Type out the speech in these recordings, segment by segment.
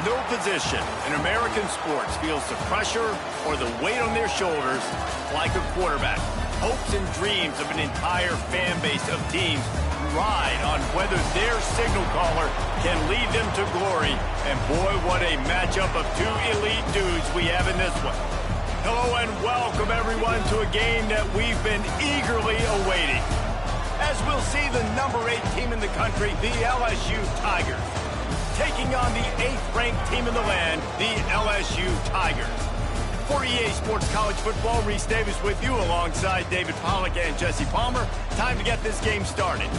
No position in American sports feels the pressure or the weight on their shoulders like a quarterback. Hopes and dreams of an entire fan base of teams ride on whether their signal caller can lead them to glory. And boy, what a matchup of two elite dudes we have in this one. Hello and welcome everyone to a game that we've been eagerly awaiting. As we'll see the number 8 team in the country, the LSU Tigers, taking on the 8th-ranked team in the land, the LSU Tigers. For EA Sports College Football, Reese Davis with you alongside David Pollack and Jesse Palmer. Time to get this game started.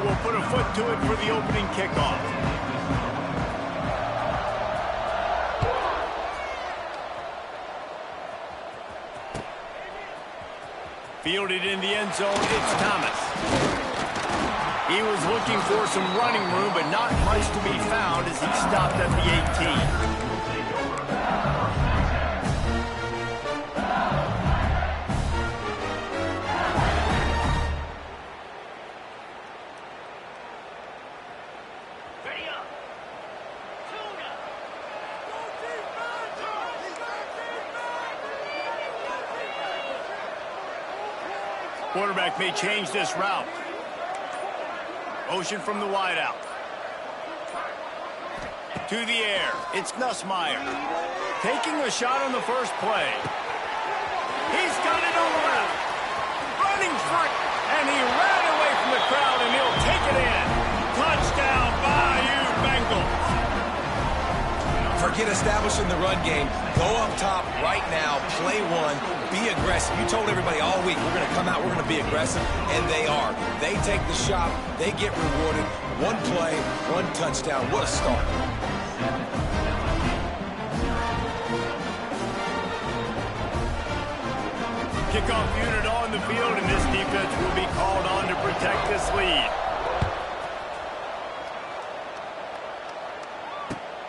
Will put a foot to it for the opening kickoff. Fielded in the end zone, it's Thomas. He was looking for some running room, but not much to be found as he stopped at the 18. Quarterback may change this route. Motion from the wideout. To the air. It's Nussmeier. Taking a shot on the first play. He's got it on the left. Running free. And he ran away from the crowd, and he'll take it in. Touchdown, Bayou Bengals. Forget establishing the run game. Go up top right now. Play one. Be aggressive. You told everybody all week, we're going to come out, we're going to be aggressive, and they are. They take the shot. They get rewarded. One play, one touchdown. What a start. Kickoff unit on the field, and this defense will be called on to protect this lead.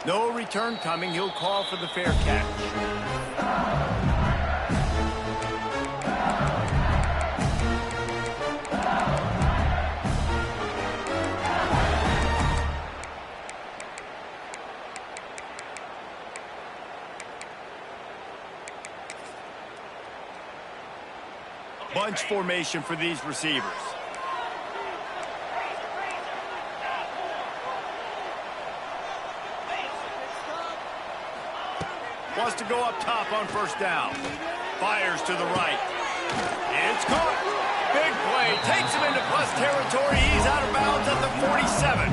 No return coming. He'll call for the fair catch. Bunch formation for these receivers. Wants to go up top on first down. Fires to the right. It's caught. Big play. Takes him into play. territory. He's out of bounds at the 47.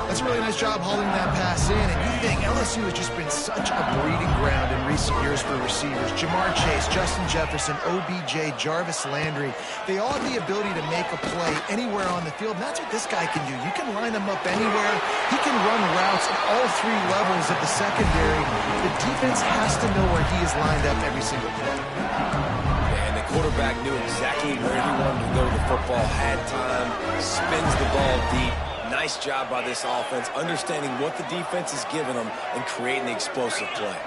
That's a really nice job hauling that pass in. And you think LSU has just been such a breeding ground in recent years for receivers. Jamar Chase, Justin Jefferson, OBJ, Jarvis Landry. They all have the ability to make a play anywhere on the field. And that's what this guy can do. You can line him up anywhere. He can run routes at all three levels of the secondary. The defense has to know where he is lined up every single play. And the quarterback knew exactly where he wanted to go with the football, had time, spins the ball deep. Nice job by this offense, understanding what the defense is giving them and creating the explosive play.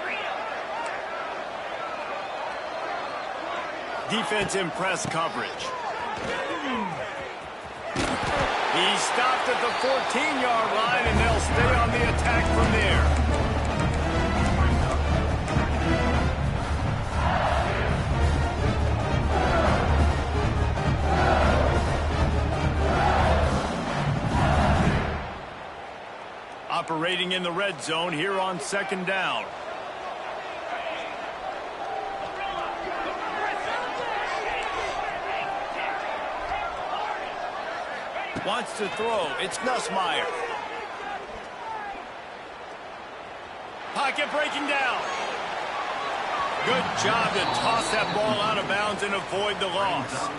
Defense in press coverage. He stopped at the 14-yard line, and they'll stay on the attack from there. Operating in the red zone here on second down. Wants to throw. It's Nussmeier. Pocket breaking down. Good job to toss that ball out of bounds and avoid the loss.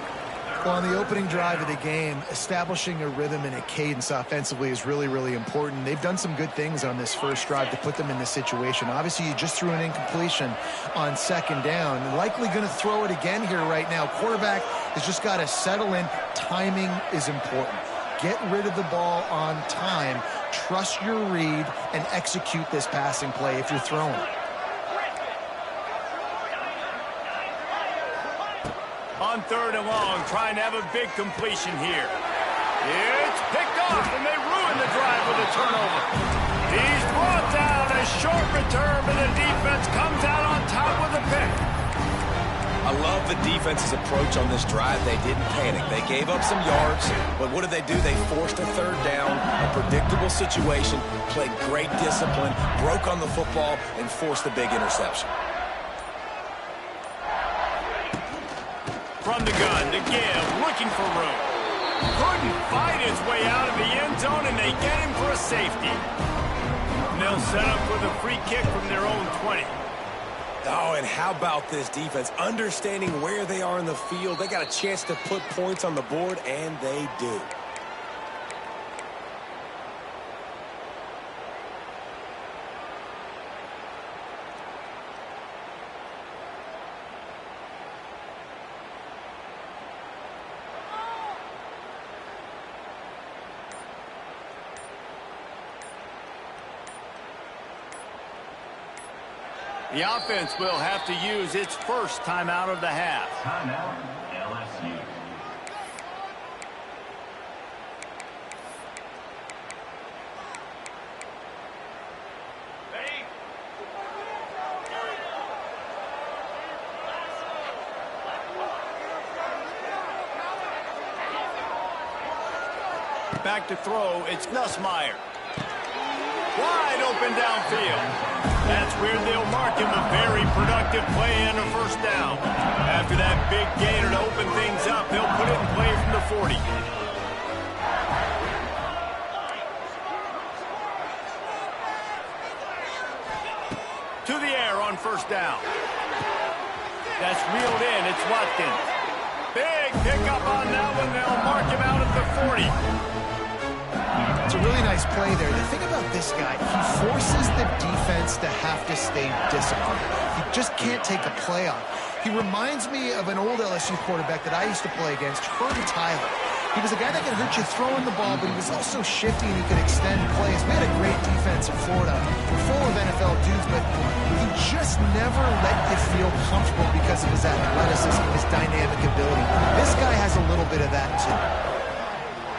Well, on the opening drive of the game, establishing a rhythm and a cadence offensively is really, really important. They've done some good things on this first drive to put them in this situation. Obviously, you just threw an incompletion on second down. Likely going to throw it again here right now. Quarterback has just got to settle in. Timing is important. Get rid of the ball on time. Trust your read and execute this passing play if you're throwing. On third and long, trying to have a big completion here. It's picked off, and they ruin the drive with a turnover. He's brought down, a short return, but the defense comes out on top with a pick. I love the defense's approach on this drive. They didn't panic. They gave up some yards, but what did they do? They forced a third down, a predictable situation, played great discipline, broke on the football, and forced a big interception. From the gun to give, looking for room. Couldn't fight his way out of the end zone, and they get him for a safety. And they'll set up with a free kick from their own 20. Oh, and how about this defense? Understanding where they are in the field. They got a chance to put points on the board, and they do. The offense will have to use its first timeout of the half. Timeout, LSU. Back to throw, it's Nussmeier. Wide open downfield. That's where they'll mark him a very productive play and a first down. After that big gainer to open things up, they'll put it in play from the 40. To the air on first down. That's reeled in. It's Watkins. Big pickup on that one. They'll mark him out at the 40. It's a really nice play there. The thing about this guy, he forces the defense to have to stay disciplined. He just can't take a play off. He reminds me of an old LSU quarterback that I used to play against, Herbie Tyler. He was a guy that could hurt you throwing the ball, but he was also shifty and he could extend plays. We had a great defense in Florida, full of NFL dudes, but he just never let you feel comfortable because of his athleticism, his dynamic ability. This guy has a little bit of that too.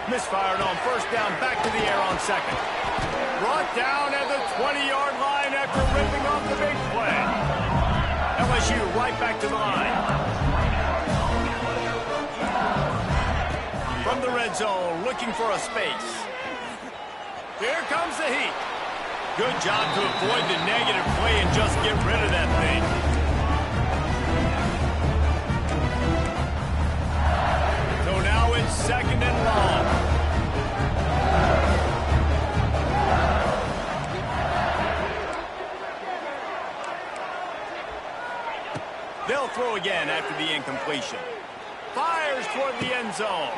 Misfired on first down, back to the air on second. Brought down at the 20-yard line after ripping off the big play. LSU right back to the line. From the red zone, looking for a space. Here comes the heat. Good job to avoid the negative play and just get rid of that thing. So now it's second and long. again after the incompletion. Fires toward the end zone.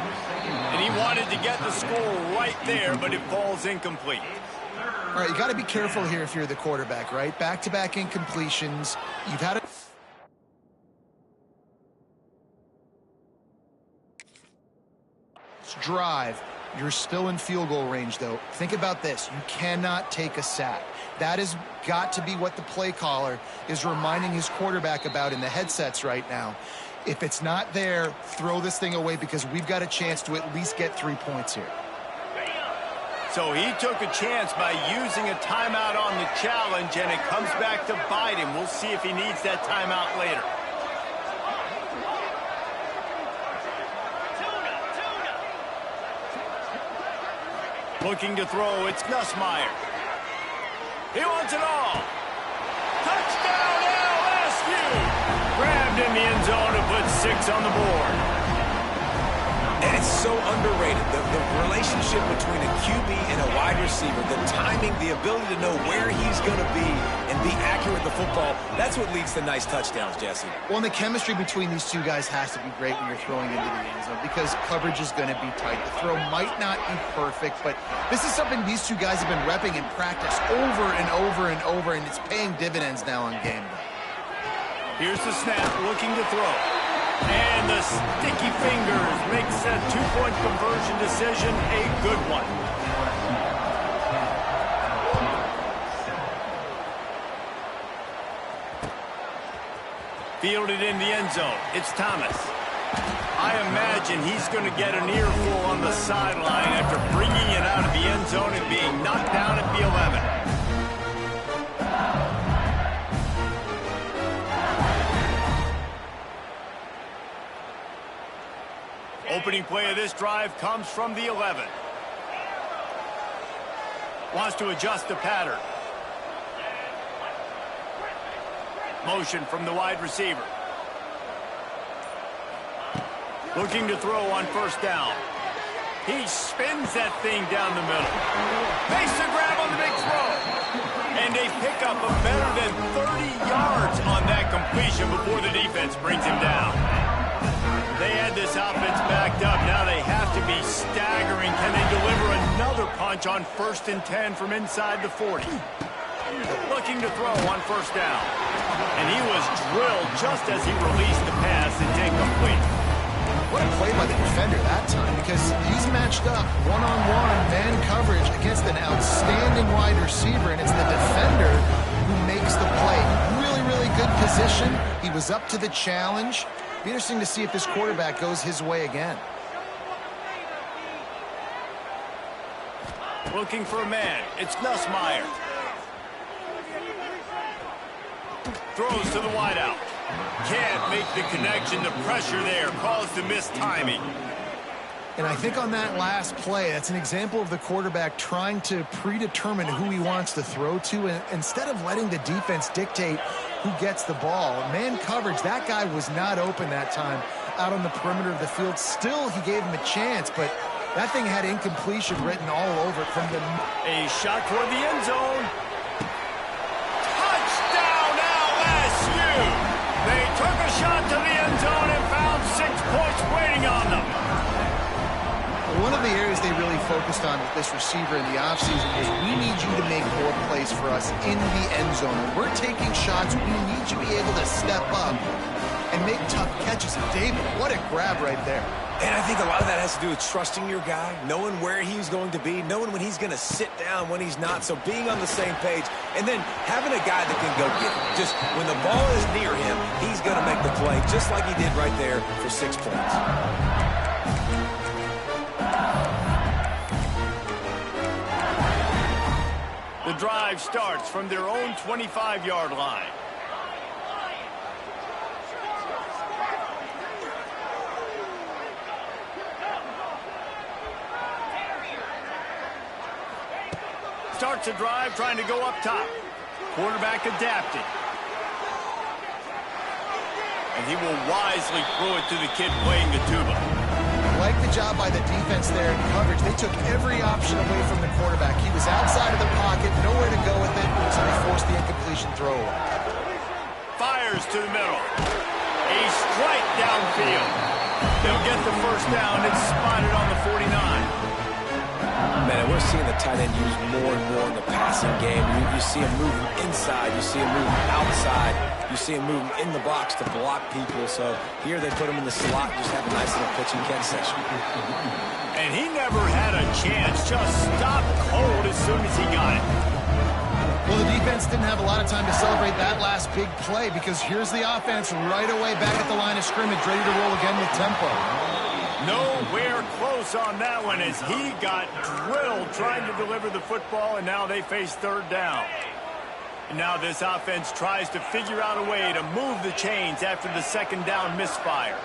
And he wanted to get the score right there, but it falls incomplete. All right, you got to be careful here if you're the quarterback, right? Back-to-back incompletions. You've had a drive. You're still in field goal range, though. Think about this. You cannot take a sack. That has got to be what the play caller is reminding his quarterback about in the headsets right now. If it's not there, throw this thing away because we've got a chance to at least get 3 points here. So he took a chance by using a timeout on the challenge, and it comes back to bite him. We'll see if he needs that timeout later. Looking to throw, it's Nussmeier. He wants it all. Touchdown, LSU! Grabbed in the end zone to put 6 on the board. And it's so underrated, the relationship between a QB and a wide receiver, the timing, the ability to know where he's going to be and be accurate with the football, that's what leads to nice touchdowns, Jesse. Well, and the chemistry between these two guys has to be great when you're throwing into the end zone because coverage is going to be tight. The throw might not be perfect, but this is something these two guys have been repping in practice over and over and over, and it's paying dividends now on game day. Here's the snap, looking to throw. And the sticky fingers makes that 2-point conversion decision a good one. Fielded in the end zone. It's Thomas. I imagine he's going to get an earful on the sideline after bringing it out of the end zone and being knocked down at the 11. Opening play of this drive comes from the 11. Wants to adjust the pattern. Motion from the wide receiver. Looking to throw on first down. He spins that thing down the middle. Makes the grab on the big throw. And a pickup of better than 30 yards on that completion before the defense brings him down. They had this offense backed up. Now they have to be staggering. Can they deliver another punch on 1st and 10 from inside the 40? Looking to throw on first down. And he was drilled just as he released the pass. It's incomplete. What a play by the defender that time because he's matched up one-on-one man coverage against an outstanding wide receiver, and it's the defender who makes the play. Really, really good position. He was up to the challenge. Be interesting to see if this quarterback goes his way again. Looking for a man. It's Nussmeier. Throws to the wideout. Can't make the connection. The pressure there caused the missed timing. And I think on that last play, that's an example of the quarterback trying to predetermine who he wants to throw to, and instead of letting the defense dictate who gets the ball. Man coverage, that guy was not open that time out on the perimeter of the field. Still, he gave him a chance, but that thing had incompletion written all over it from the... A shot toward the end zone. Touchdown, LSU! They took a shot to the end zone and found 6 points waiting on them. One of the areas they really focused on with this receiver in the offseason was we need you to make more plays for us in the end zone. When we're taking shots, we need you to be able to step up and make tough catches. David, what a grab right there. And I think a lot of that has to do with trusting your guy, knowing where he's going to be, knowing when he's going to sit down, when he's not. So being on the same page, and then having a guy that can go get it. Just when the ball is near him, he's going to make the play, just like he did right there for 6 points. The drive starts from their own 25-yard line. Starts a drive trying to go up top. Quarterback adapted. And he will wisely throw it to the kid playing the tuba. I like the job by the defense there in coverage. They took every option away from the quarterback. He was outside of the pocket, nowhere to go with it, so they forced the incompletion throw away. Fires to the middle. A strike downfield. They'll get the first down. It's spotted on the 49. Man, we're seeing the tight end used more and more in the passing game. You see him moving inside. You see him moving outside. You see him moving in the box to block people. So here they put him in the slot, just have a nice little pitch and catch session. And he never had a chance. Just stopped cold as soon as he got it. Well, the defense didn't have a lot of time to celebrate that last big play because here's the offense right away back at the line of scrimmage, ready to roll again with tempo. Nowhere close on that one as he got drilled trying to deliver the football, and now they face third down. And now this offense tries to figure out a way to move the chains after the second down misfire.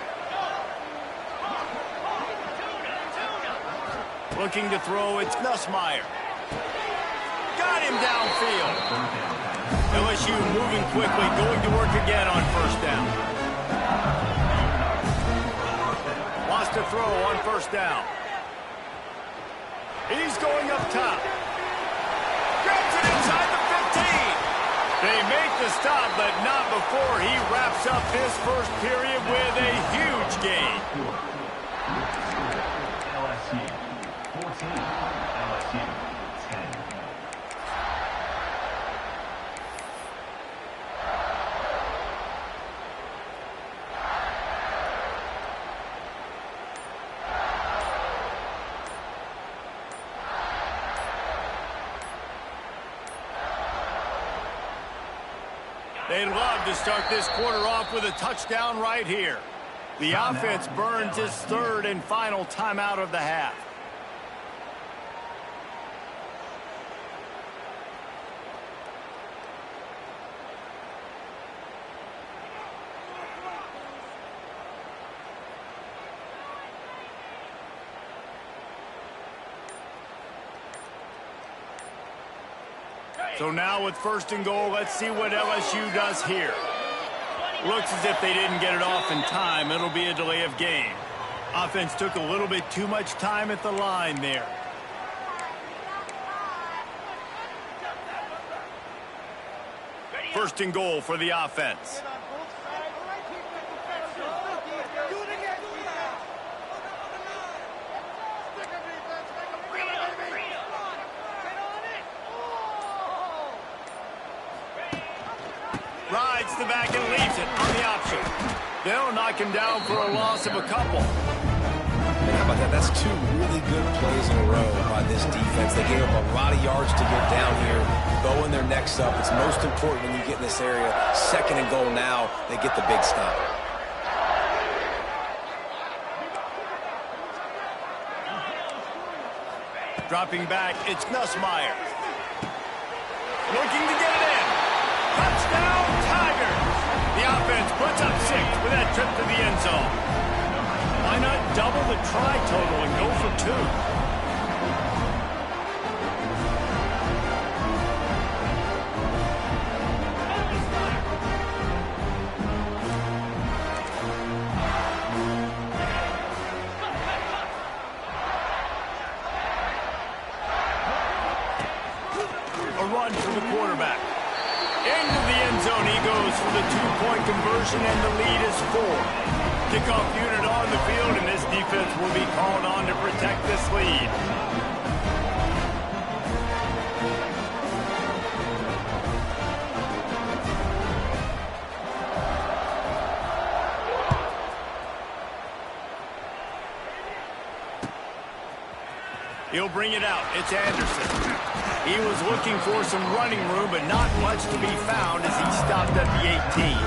Looking to throw, it's Nussmeier. Got him downfield. LSU moving quickly, going to work again on first down. Lost a throw on first down. He's going up top. Grabs it inside the 15. They make the stop, but not before he wraps up this first period with a huge gain. LSU 14, LSU 10. They'd love to start this quarter off with a touchdown right here. The offense burns its third and final timeout of the half. So now with first and goal, let's see what LSU does here. Looks as if they didn't get it off in time. It'll be a delay of game. Offense took a little bit too much time at the line there. First and goal for the offense. Rides the back and leaves it on the option. They'll knock him down for a loss of a couple. And how about that? That's two really good plays in a row by this defense. They gave up a lot of yards to get down here, going their necks up. It's most important when you get in this area. Second and goal now, they get the big stop. Dropping back, it's Nussmeier. Looking to get it in. Touchdown, Tigers! The offense puts up 6 with that trip to the end zone. Why not double the try total and go for 2? A run from the quarterback. Into the end zone he goes for the 2-point conversion, and the lead is 4. Kickoff unit on the field, and this defense will be called on to protect this lead. He'll bring it out. It's Anderson. He was looking for some running room, but not much to be found as he stopped at the 18.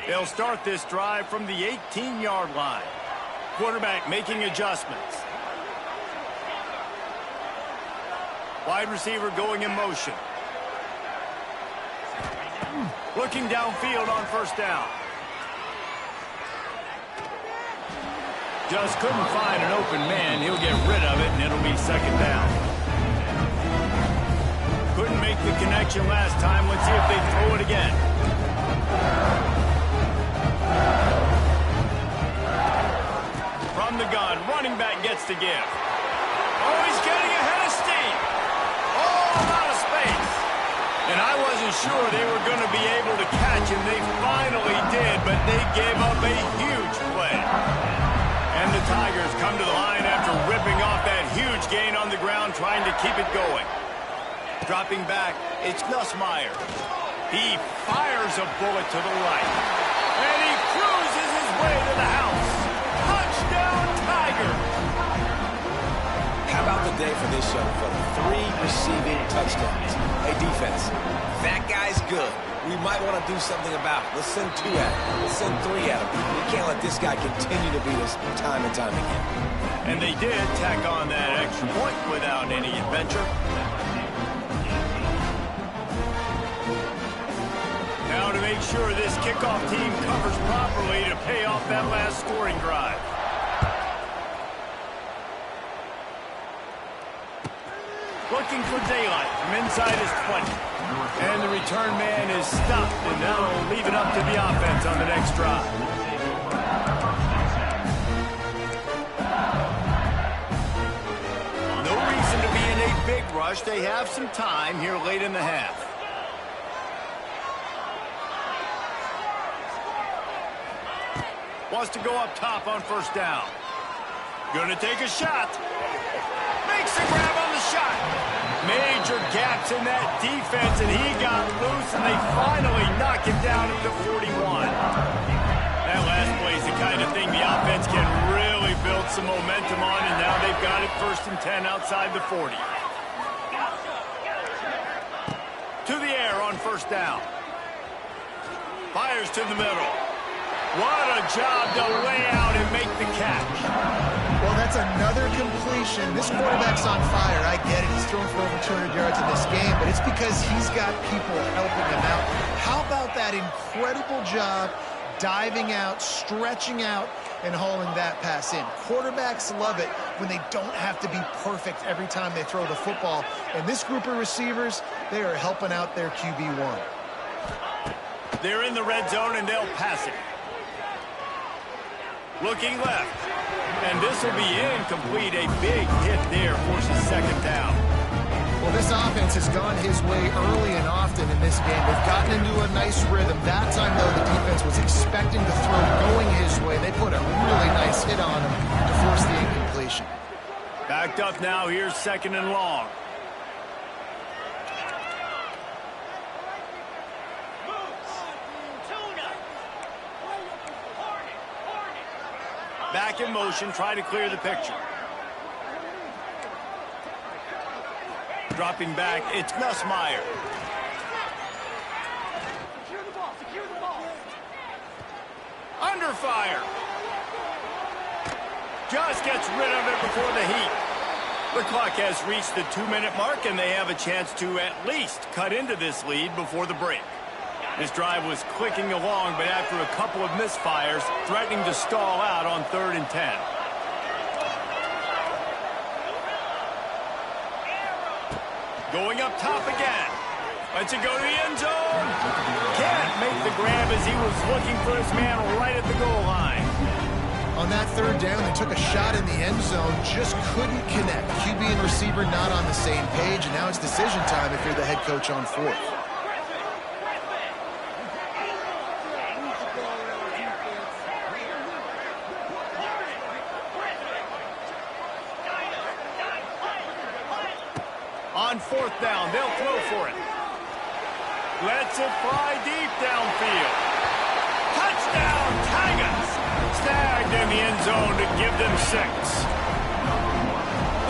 They'll start this drive from the 18-yard line. Quarterback making adjustments. Wide receiver going in motion. Looking downfield on first down. Just couldn't find an open man. He'll get rid of it, and it'll be second down. Couldn't make the connection last time. Let's see if they throw it again. from the gun. Running back gets to give. Oh, he's getting ahead of steam. Oh, out of space. And I wasn't sure they were going to be able to catch him. They finally did, but they gave up a huge play. And the Tigers come to the line after ripping off that huge gain on the ground, trying to keep it going. Dropping back, it's Nussmeier. He fires a bullet to the right. And he cruises his way to the house. Touchdown, Tigers! How about the day for this young fella? 3 receiving touchdowns. Hey, defense, that guy's good. We might want to do something about it. Let's send 2 at him. Let's send 3 at him. We can't let this guy continue to beat us time and time again. And they did tack on that extra point without any adventure. Now to make sure this kickoff team covers properly to pay off that last scoring drive. Looking for daylight from inside his 20. And the return man is stopped, and now will leave it up to the offense on the next drive. No reason to be in a big rush. They have some time here late in the half. Wants to go up top on first down. Gonna take a shot. Makes the grab on the shot. Major gaps in that defense, and he got loose, and they finally knock him down at the 41. That last play is the kind of thing the offense can really build some momentum on, and now they've got it 1st and 10 outside the 40. To the air on first down. Fires to the middle. What a job to lay out and make the catch. Well, that's another completion. This quarterback's on fire. I get it. He's thrown for over 200 yards in this game, but it's because he's got people helping him out. How about that incredible job diving out, stretching out, and hauling that pass in? Quarterbacks love it when they don't have to be perfect every time they throw the football. And this group of receivers, they are helping out their QB1. They're in the red zone, and they'll pass it. Looking left. And this will be incomplete. A big hit there forces 2nd down. Well, this offense has gone his way early and often in this game. They've gotten into a nice rhythm. That time, though, the defense was expecting the throw going his way. They put a really nice hit on him to force the incompletion. Backed up now. Here's 2nd and long. Back in motion, try to clear the picture. Dropping back, it's Nussmeier. Under fire. Just gets rid of it before the heat. The clock has reached the 2-minute mark, and they have a chance to at least cut into this lead before the break. This drive was clicking along, but after a couple of misfires, threatening to stall out on 3rd and 10. Going up top again. Lets it go to the end zone. Can't make the grab as he was looking for his man right at the goal line. On that 3rd down, they took a shot in the end zone, just couldn't connect. QB and receiver not on the same page, and now it's decision time if you're the head coach on 4th. On 4th down, they'll throw for it. Lets it fly deep downfield. Touchdown, Tigers! Snagged in the end zone to give them 6.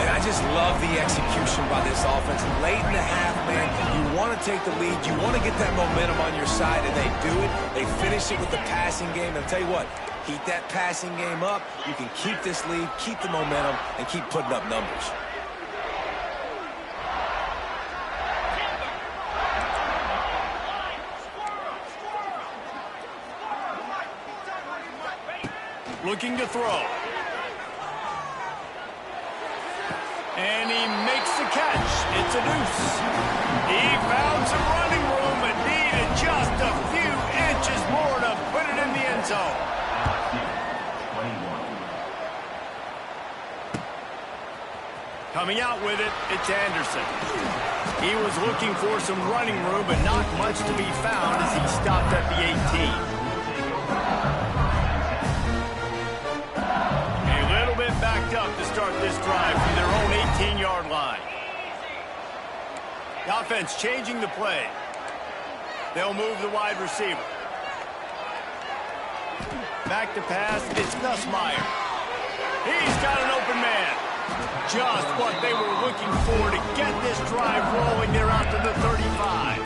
And I just love the execution by this offense. Late in the half, man, you want to take the lead. You want to get that momentum on your side, and they do it. They finish it with the passing game. And I'll tell you what, heat that passing game up. You can keep this lead, keep the momentum, and keep putting up numbers. Looking to throw. And he makes the catch. It's a deuce. He found some running room, but needed just a few inches more to put it in the end zone. Coming out with it, it's Anderson. He was looking for some running room, but not much to be found as he stopped at the 18. A little bit backed up to start this drive from their own 18-yard line. The offense changing the play. They'll move the wide receiver. Back to pass, it's Nussmeier. He's got an open man. Just what they were looking for to get this drive rolling. They're out to the 35.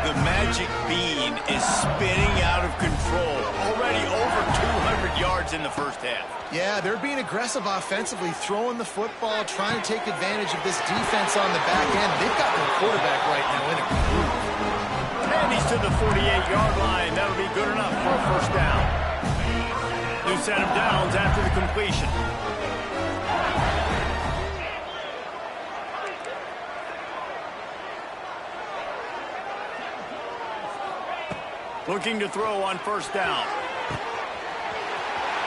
The magic bean is spinning out of control. Already over 200 yards in the first half. Yeah, they're being aggressive offensively, throwing the football, trying to take advantage of this defense on the back end. They've got their quarterback right now in a groove. And he's to the 48-yard line. That'll be good enough for a first down. New set of downs after the completion. Looking to throw on first down.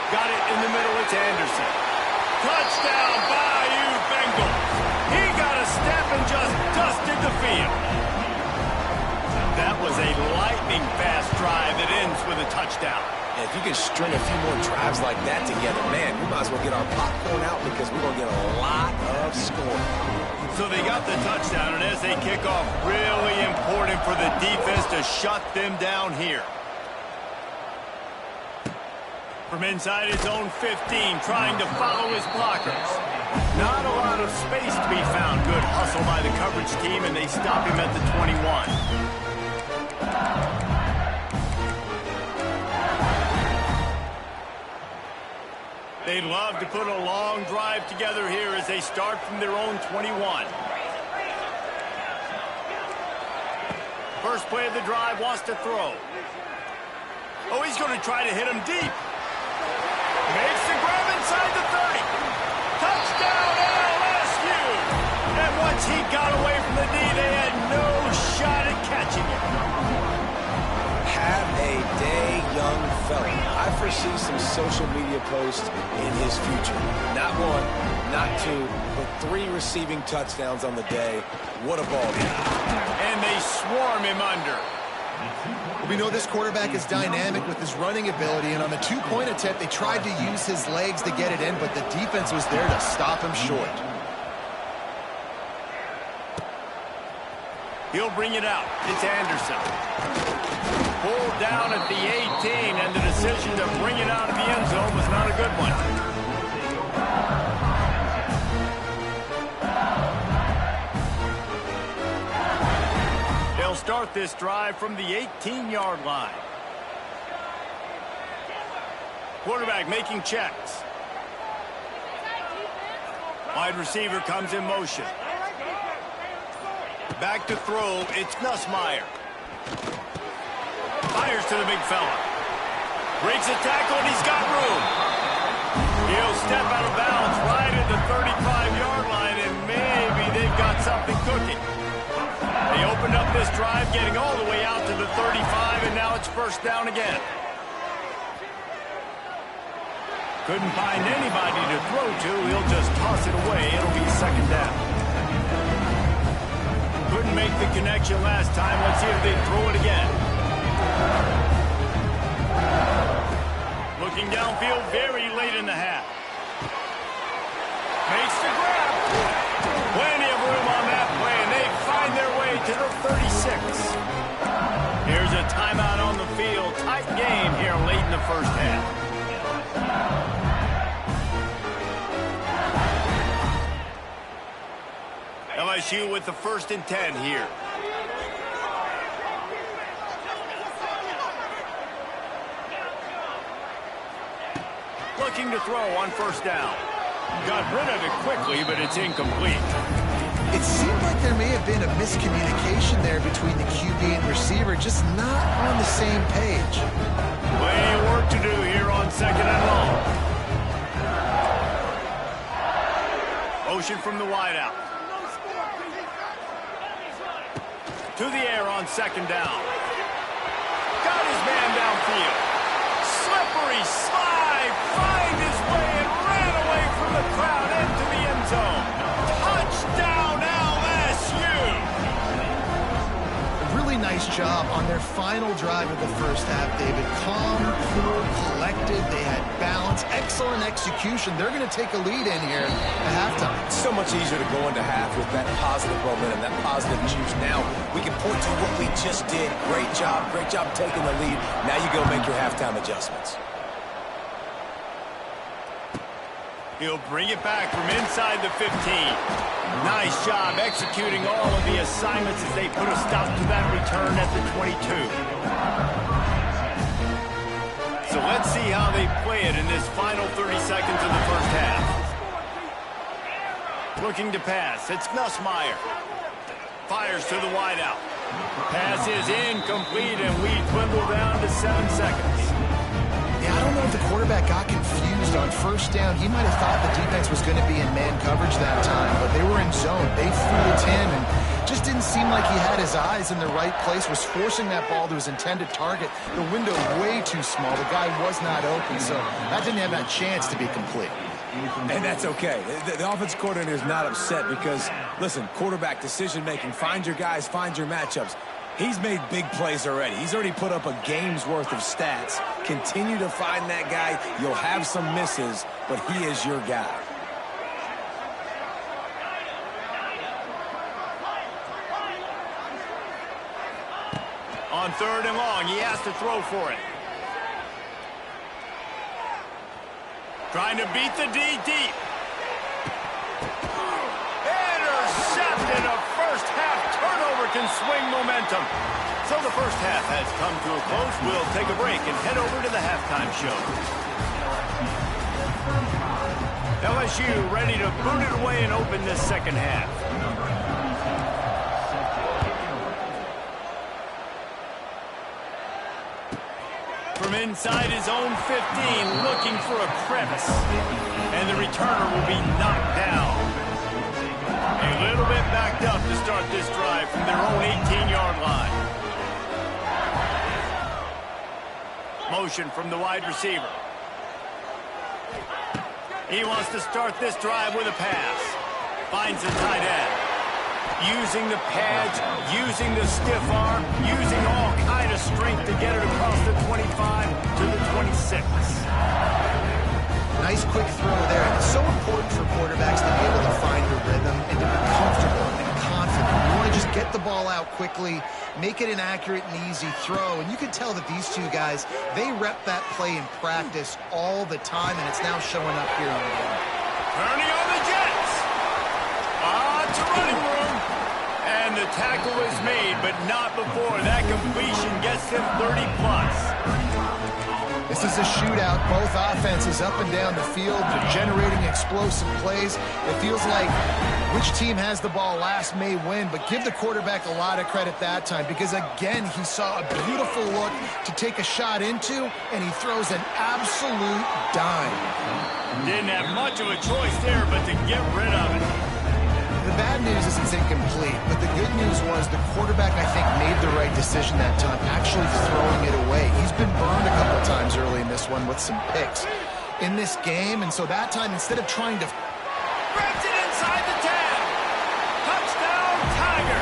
Got it in the middle, it's Anderson. Touchdown, Bayou Bengals. He got a step and just dusted the field. That was a lightning-fast drive that ends with a touchdown. And if you can string a few more drives like that together, man, we might as well get our popcorn out because we're going to get a lot of scoring. So they got the touchdown, and as they kick off, really important for the defense to shut them down here. From inside his own 15, trying to follow his blockers. Not a lot of space to be found. Good hustle by the coverage team, and they stop him at the 21. They'd love to put a long drive together here as they start from their own 21. First play of the drive, wants to throw. Oh, he's going to try to hit him deep. Makes the grab inside the 30. Touchdown, LSU! And once he got away from the knee, they had no shot at catching him. Have a day, young fella. I foresee some social media posts in his future. Not one, not two, but 3 receiving touchdowns on the day. What a ball game. And they swarm him under. We know this quarterback is dynamic with his running ability, and on the 2-point attempt, they tried to use his legs to get it in, but the defense was there to stop him short. He'll bring it out. It's Anderson. Pulled down at the 18, and the decision to bring it out of the end zone was not a good one. They'll start this drive from the 18-yard line. Quarterback making checks. Wide receiver comes in motion. Back to throw, it's Nussmeier. Fires to the big fella. Breaks a tackle, and he's got room. He'll step out of bounds right at the 35-yard line, and maybe they've got something cooking. They opened up this drive, getting all the way out to the 35, and now it's first down again. Couldn't find anybody to throw to. He'll just toss it away. It'll be second down. Couldn't make the connection last time. Let's see if they throw it again. Looking downfield very late in the half. Makes the grab. Plenty of room on that play, and they find their way to the 36. Here's a timeout on the field. Tight game here late in the first half. LSU with the 1st and 10 here. Looking to throw on first down. Got rid of it quickly, but it's incomplete. It seemed like there may have been a miscommunication there between the QB and receiver, just not on the same page. Plenty of work to do here on second and long. Motion from the wideout. To the air on second down. Got his man downfield. Slippery slide. Find his way and ran away from the crowd into the end zone. on their final drive of the first half, David. Calm, cool, collected. They had balance, excellent execution. They're going to take a lead in here at halftime. It's so much easier to go into half with that positive momentum, that positive juice. Now we can point to what we just did. Great job taking the lead. Now you go make your halftime adjustments. He'll bring it back from inside the 15. Nice job executing all of the assignments as they put a stop to that return at the 22. So let's see how they play it in this final 30 seconds of the first half. Looking to pass. It's Nussmeier. Fires to the wideout. Pass is incomplete, and we dwindle down to 7 seconds. Yeah, I don't know if the quarterback got confused on first down. He might have thought the defense was going to be in man coverage that time, but they were in zone. They threw it in and just didn't seem like he had his eyes in the right place, was forcing that ball to his intended target. The window way too small. The guy was not open, so that didn't have that chance to be complete. And that's okay. The offensive coordinator is not upset because, listen, quarterback decision-making, find your guys, find your matchups. He's made big plays already. He's already put up a game's worth of stats. Continue to find that guy. You'll have some misses, but he is your guy. On 3rd and long, he has to throw for it. Trying to beat the D deep. Intercepted. A first half turnover can swing momentum. So the first half has come to a close. We'll take a break and head over to the halftime show. LSU ready to boot it away and open this second half. From inside his own 15, looking for a crevice. And the returner will be knocked down. A little bit backed up to start this drive from their own 18-yard line. Motion from the wide receiver. He wants to start this drive with a pass. Finds the tight end. Using the pads, using the stiff arm, using all kind of strength to get it across the 25 to the 26. Nice quick throw there. It's so important for quarterbacks to be able to find a rhythm and to be comfortable and confident. You want to just get the ball out quickly, make it an accurate and easy throw. And you can tell that these two guys, they rep that play in practice all the time, and it's now showing up here in the game. Tourney on the Jets. To running room. And the tackle is made, but not before that completion gets them 30+. This is a shootout. Both offenses up and down the field. They're generating explosive plays. It feels like which team has the ball last may win, but give the quarterback a lot of credit that time because, again, he saw a beautiful look to take a shot into, and he throws an absolute dime. Didn't have much of a choice there, but to get rid of it. The bad news is it's incomplete, but the good news was the quarterback, I think, made the right decision that time, actually throwing it away. He's been burned a couple times early in this one with some picks in this game, and so that time, instead of trying to... Grabs it inside the 10. Touchdown, Tiger.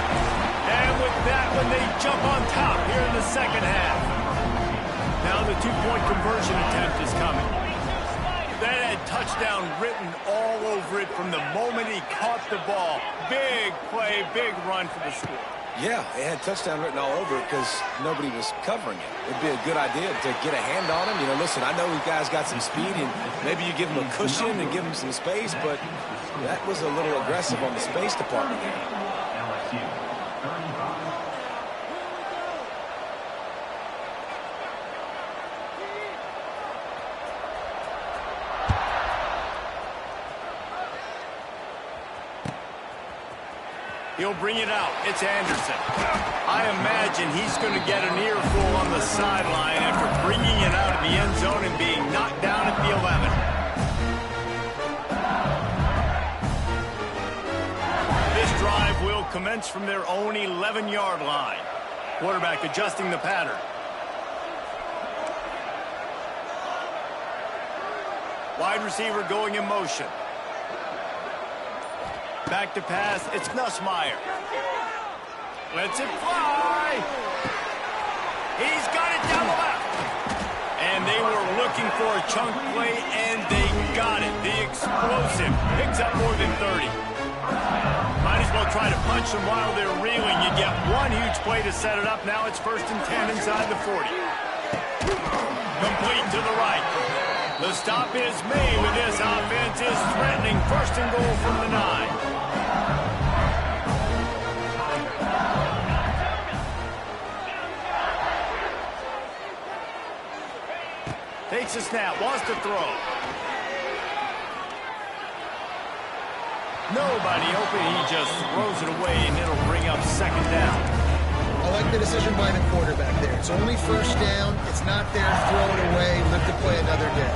And with that one, they jump on top here in the second half. Now the two-point conversion attempt is coming. That had touchdown written all over it from the moment he caught the ball. Big play, big run for the score. Yeah, it had touchdown written all over it because nobody was covering it. It'd be a good idea to get a hand on him. You know, listen, I know you guys got some speed, and maybe you give him a cushion and give him some space, but that was a little aggressive on the space department there. LSU, 35. He'll bring it out. It's Anderson. I imagine he's going to get an earful on the sideline after bringing it out of the end zone and being knocked down at the 11. This drive will commence from their own 11-yard line. Quarterback adjusting the pattern. Wide receiver going in motion. Back to pass, it's Nussmeier. Lets it fly. He's got it down the left. And they were looking for a chunk play, and they got it. The explosive picks up more than 30. Might as well try to punch them while they're reeling. You get one huge play to set it up. Now it's 1st and 10 inside the 40. Complete to the right. The stop is made with this offense is threatening 1st and goal from the 9. Takes a snap, wants to throw. Nobody open, he just throws it away, and it'll bring up 2nd down. I like the decision by the quarterback there. It's only 1st down. It's not there. Throw it away. Live to play another day.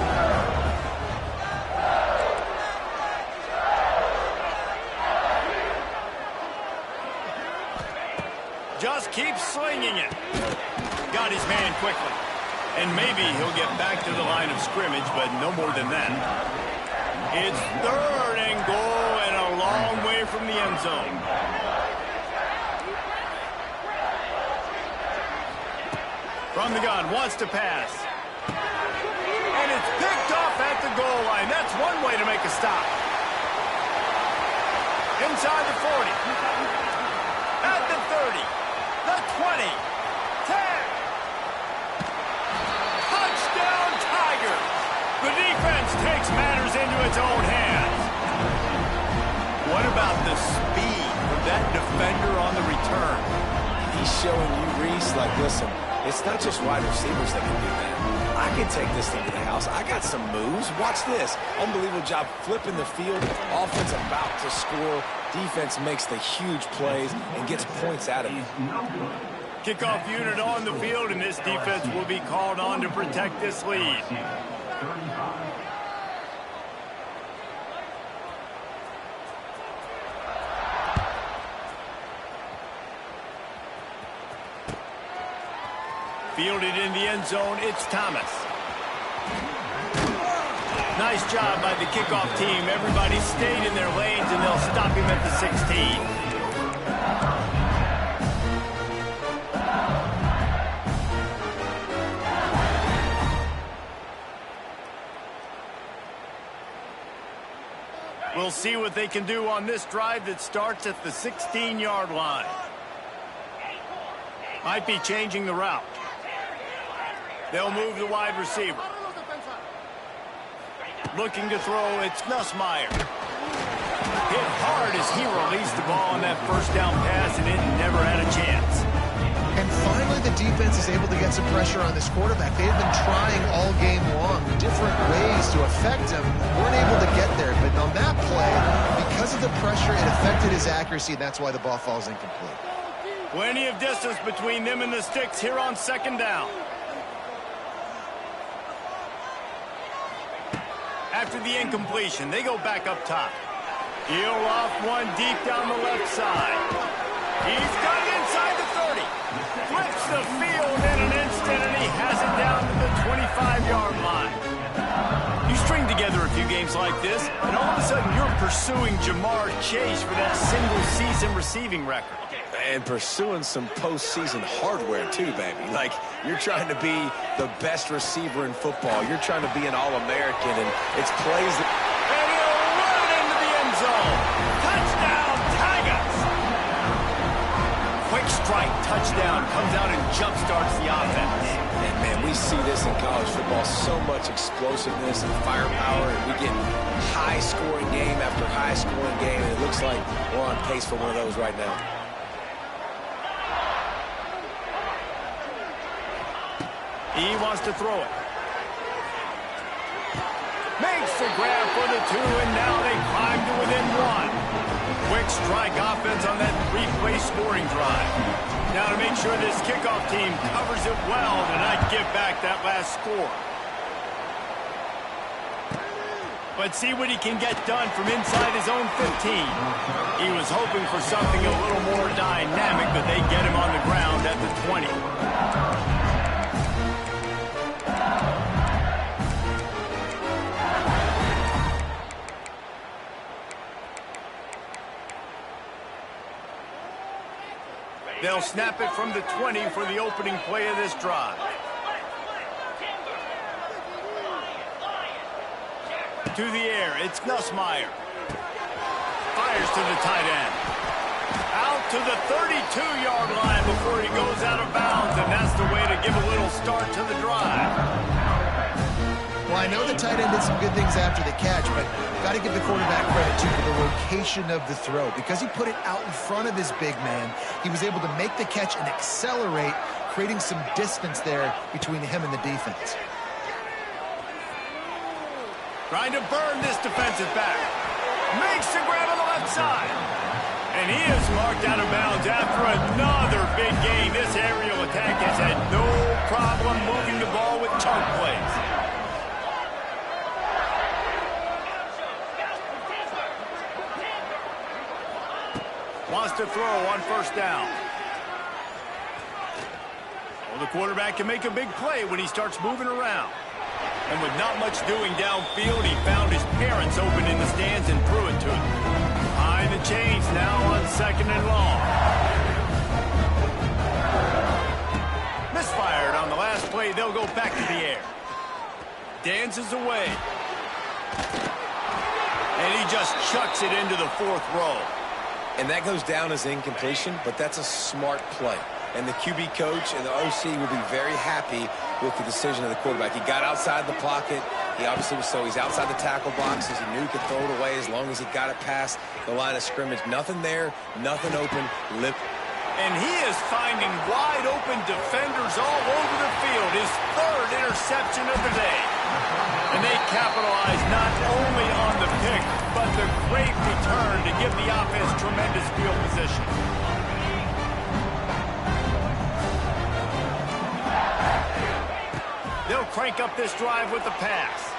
Just keep slinging it. Got his man quickly. And maybe he'll get back to the line of scrimmage, but no more than that. It's 3rd and goal and a long way from the end zone. From the gun, wants to pass. And it's picked off at the goal line. That's one way to make a stop. Inside the 40. At the 30. The 20. 10. Touchdown, Tigers! The defense takes matters into its own hands. What about the speed of that defender on the return? He's showing you, Reese, like, listen, it's not just wide receivers that can do that. I can take this thing to the house. I got some moves. Watch this. Unbelievable job flipping the field. Offense about to score. Defense makes the huge plays and gets points out of it. Kickoff unit on the field, and this defense will be called on to protect this lead. Fielded in the end zone, it's Thomas. Nice job by the kickoff team. Everybody stayed in their lanes, and they'll stop him at the 16. We'll see what they can do on this drive that starts at the 16-yard line. Might be changing the route. They'll move the wide receiver. Looking to throw, it's Nussmeier. Hit hard as he released the ball on that 1st down pass, and it never had a chance. And finally, the defense is able to get some pressure on this quarterback. They've been trying all game long different ways to affect him. Weren't able to get there, but on that play, because of the pressure, it affected his accuracy, and that's why the ball falls incomplete. Plenty of distance between them and the sticks here on 2nd down. After the incompletion, they go back up top. He'll off one deep down the left side. He's got it inside the 30. Flips the field in an instant, and he has it down to the 25-yard line. You string together a few games like this, and all of a sudden you're pursuing Jamar Chase for that single-season receiving record. And pursuing some postseason hardware, too, baby. Like, you're trying to be the best receiver in football. You're trying to be an All-American, and it's plays that... And he'll run it into the end zone. Touchdown, Tigers! Quick strike, touchdown, comes out and jump-starts the offense. And, man, we see this in college football, so much explosiveness and firepower, and we get high-scoring game after high-scoring game, and it looks like we're on pace for one of those right now. He wants to throw it. Makes the grab for the 2, and now they climb to within 1. Quick strike offense on that 3-play scoring drive. Now to make sure this kickoff team covers it well to not give back that last score. But see what he can get done from inside his own 15. He was hoping for something a little more dynamic, but they get him on the ground at the 20. They'll snap it from the 20 for the opening play of this drive. To the air, it's Nussmeier. Fires to the tight end. Out to the 32-yard line before he goes out of bounds, and that's the way to give a little start to the drive. Well, I know the tight end did some good things after the catch, but got to give the quarterback credit, too, for the location of the throw. Because he put it out in front of his big man, he was able to make the catch and accelerate, creating some distance there between him and the defense. Trying to burn this defensive back. Makes the grab on the left side. And he is marked out of bounds after another big gain. This aerial attack has had no problem moving the ball with chunk plays. Wants to throw on first down. Well, the quarterback can make a big play when he starts moving around. And with not much doing downfield, he found his parents open in the stands and threw it to him. Behind the chains now on 2nd and long. Misfired on the last play. They'll go back to the air. Dances away. And he just chucks it into the 4th row. And that goes down as incompletion, but that's a smart play. And the QB coach and the OC will be very happy with the decision of the quarterback. He got outside the pocket. He obviously was he's outside the tackle boxes. He knew he could throw it away as long as he got it past the line of scrimmage. Nothing there, nothing open. And he is finding wide open defenders all over the field. His 3rd interception of the day. And they capitalize not only on the pick, but the great return to give the offense tremendous field position. They'll crank up this drive with the pass.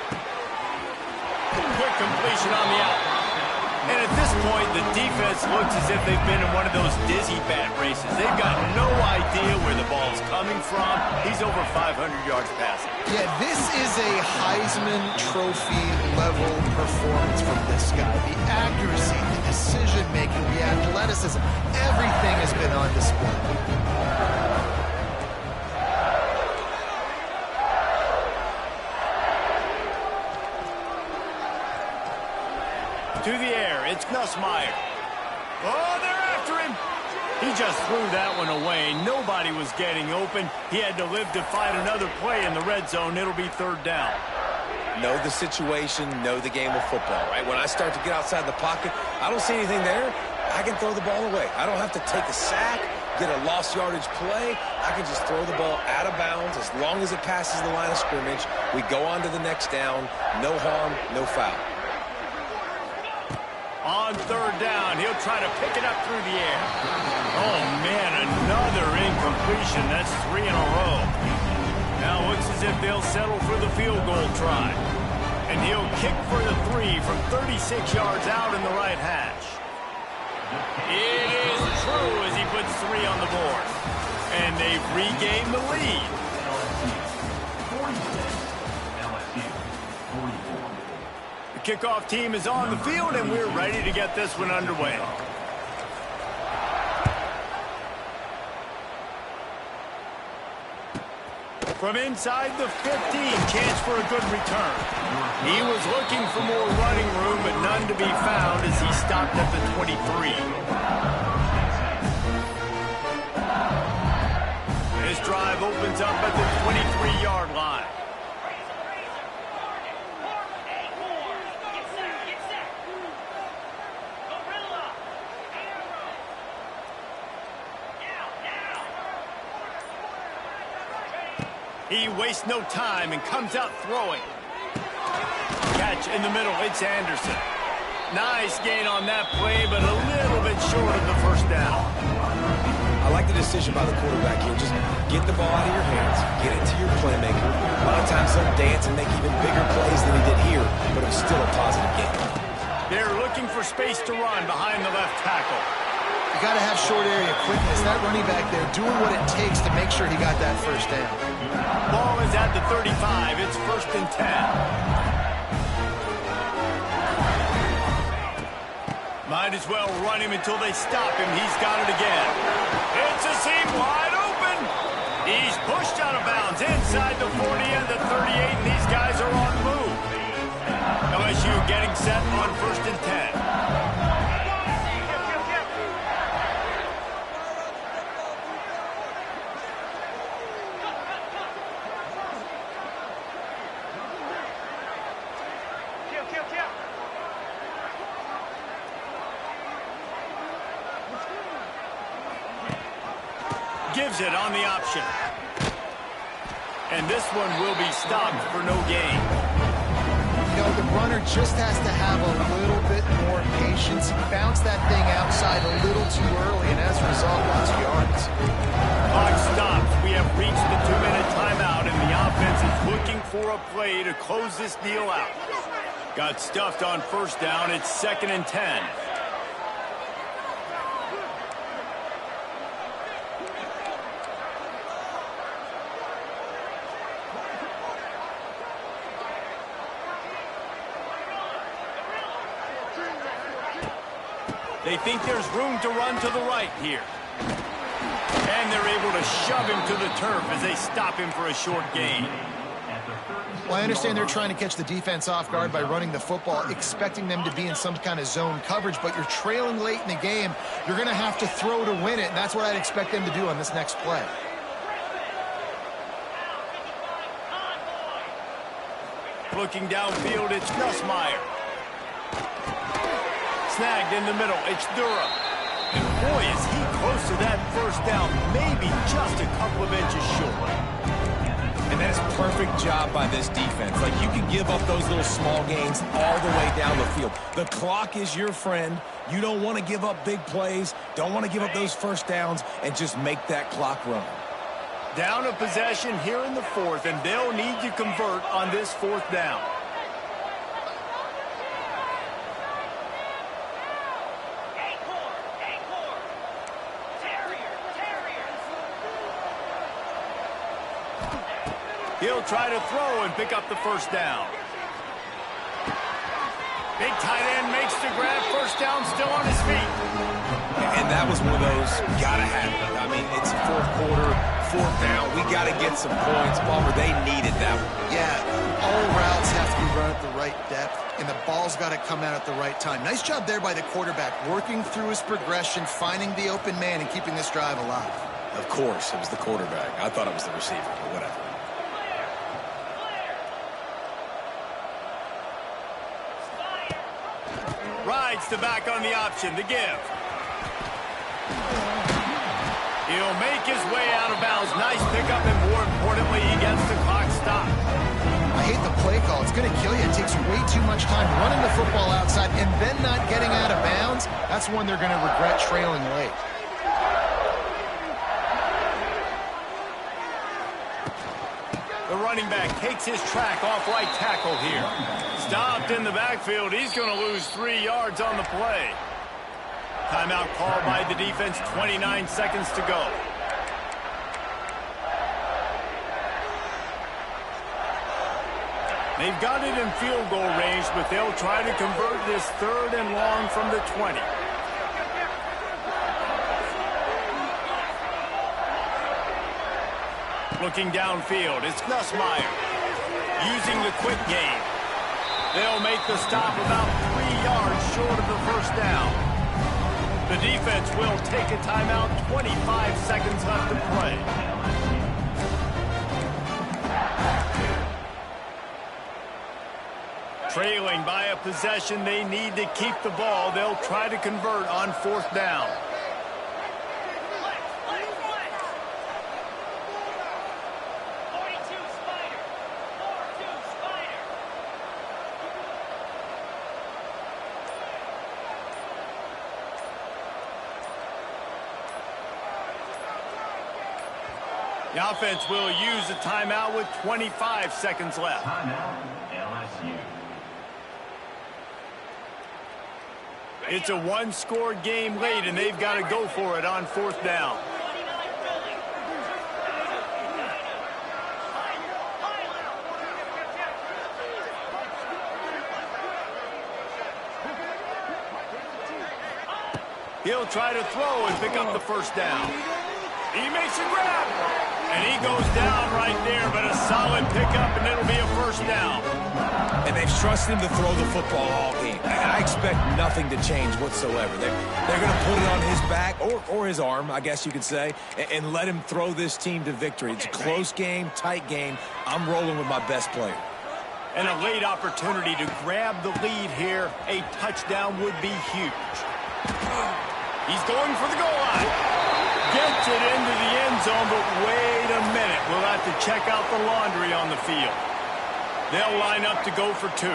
Quick completion on the out. And at this point, the defense looks as if they've been in one of those dizzy bat races. They've got no idea where the ball's coming from. He's over 500 yards passing. Yeah, this is a Heisman Trophy level performance from this guy. The accuracy, the decision-making, the athleticism, everything has been on display. To the air, it's Nussmeier. Oh, they're after him. He just threw that one away. Nobody was getting open. He had to live to fight another play in the red zone. It'll be 3rd down. Know the situation, know the game of football, right? When I start to get outside the pocket, I don't see anything there. I can throw the ball away. I don't have to take a sack, get a lost yardage play. I can just throw the ball out of bounds as long as it passes the line of scrimmage. We go on to the next down. No harm, no foul. On 3rd down, he'll try to pick it up through the air. Oh, man, another incompletion. That's 3 in a row. Now looks as if they'll settle for the field goal try. And he'll kick for the 3 from 36 yards out in the right hash. It is true as he puts 3 on the board. And they've regained the lead. Kickoff team is on the field, and we're ready to get this one underway. From inside the 15, chance for a good return. He was looking for more running room, but none to be found as he stopped at the 23. This drive opens up at the 23-yard line. He wastes no time and comes out throwing. Catch in the middle, it's Anderson. Nice gain on that play, but a little bit short of the 1st down. I like the decision by the quarterback here. Just get the ball out of your hands, get it to your playmaker. A lot of times he'll dance and make even bigger plays than he did here, but it was still a positive game. They're looking for space to run behind the left tackle. You got to have short area quickness. That running back there doing what it takes to make sure he got that 1st down. Ball is at the 35. It's 1st and 10. Might as well run him until they stop him. He's got it again. It's a seam wide open. He's pushed out of bounds inside the 40 and the 38, and these guys are on the move. LSU getting set on 1st and 10. Gives it on the option. And this one will be stopped for no gain. You know, the runner just has to have a little bit more patience. He bounced that thing outside a little too early, and as a result, lots of yards. Clock stops. We have reached the 2-minute timeout, and the offense is looking for a play to close this deal out. Got stuffed on 1st down. It's 2nd and 10. They think there's room to run to the right here. And they're able to shove him to the turf as they stop him for a short gain. Well, I understand they're trying to catch the defense off guard by running the football, expecting them to be in some kind of zone coverage, but you're trailing late in the game. You're going to have to throw to win it, and that's what I'd expect them to do on this next play. Looking downfield, it's Nussmeier. Snagged in the middle, it's Durham. And boy, is he close to that 1st down, maybe just a couple of inches short. And that is a perfect job by this defense. Like, you can give up those little small gains all the way down the field. The clock is your friend. You don't want to give up big plays, don't want to give up those 1st downs, and just make that clock run. Down a possession here in the 4th, and they'll need to convert on this 4th down. He'll try to throw and pick up the 1st down. Big tight end makes the grab. 1st down, still on his feet. And that was one of those, gotta have it. I mean, it's 4th quarter, 4th down. We gotta get some points. Palmer, they needed that one. Yeah, all routes have to be run at the right depth, and the ball's got to come out at the right time. Nice job there by the quarterback, working through his progression, finding the open man, and keeping this drive alive. Of course, it was the quarterback. I thought it was the receiver, but whatever. Rides the back on the option, the give. He'll make his way out of bounds. Nice pickup, and more importantly, he gets the clock stopped. I hate the play call. It's going to kill you. It takes way too much time running the football outside and then not getting out of bounds. That's one they're going to regret trailing late. The running back takes his track off right tackle here. Stopped in the backfield. He's going to lose 3 yards on the play. Timeout called by the defense. 29 seconds to go. They've got it in field goal range, but they'll try to convert this 3rd and long from the 20. Looking downfield, it's Nussmeier. Using the quick game. They'll make the stop about 3 yards short of the 1st down. The defense will take a timeout. 25 seconds left to play. Trailing by a possession, they need to keep the ball. They'll try to convert on 4th down. The offense will use a timeout with 25 seconds left. Timeout, LSU. It's a 1-score game late, and they've got to go for it on 4th down. He'll try to throw and pick up the 1st down. He makes a grab. And he goes down right there, but a solid pickup, and it'll be a first down. And they've trusted him to throw the football all game. And I expect nothing to change whatsoever. They're going to put it on his back, or his arm, I guess you could say, and let him throw this team to victory. It's a close game, tight game. I'm rolling with my best player. And a late opportunity to grab the lead here. A touchdown would be huge. He's going for the goal line. Gets it into the end zone, but wait a minute. We'll have to check out the laundry on the field. They'll line up to go for two.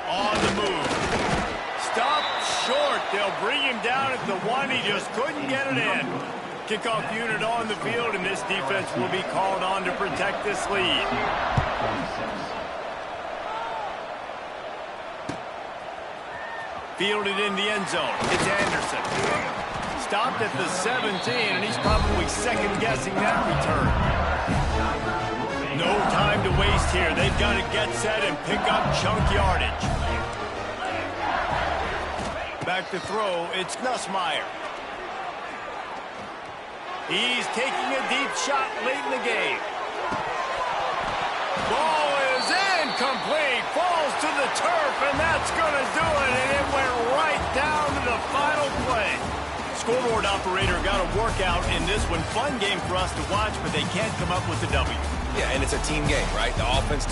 On the move. Stopped short. They'll bring him down at the one. He just couldn't get it in. Kickoff unit on the field, and this defense will be called on to protect this lead. Fielded in the end zone. It's Anderson. Stopped at the 17, and he's probably second-guessing that return. No time to waste here. They've got to get set and pick up chunk yardage. Back to throw. It's Nussmeier. He's taking a deep shot late in the game. Ball is incomplete. Falls to the turf, and that's going to do it. And it went right down to the final play. Scoreboard operator got a workout in this one. Fun game for us to watch, but they can't come up with the W. Yeah, and it's a team game, right? The offense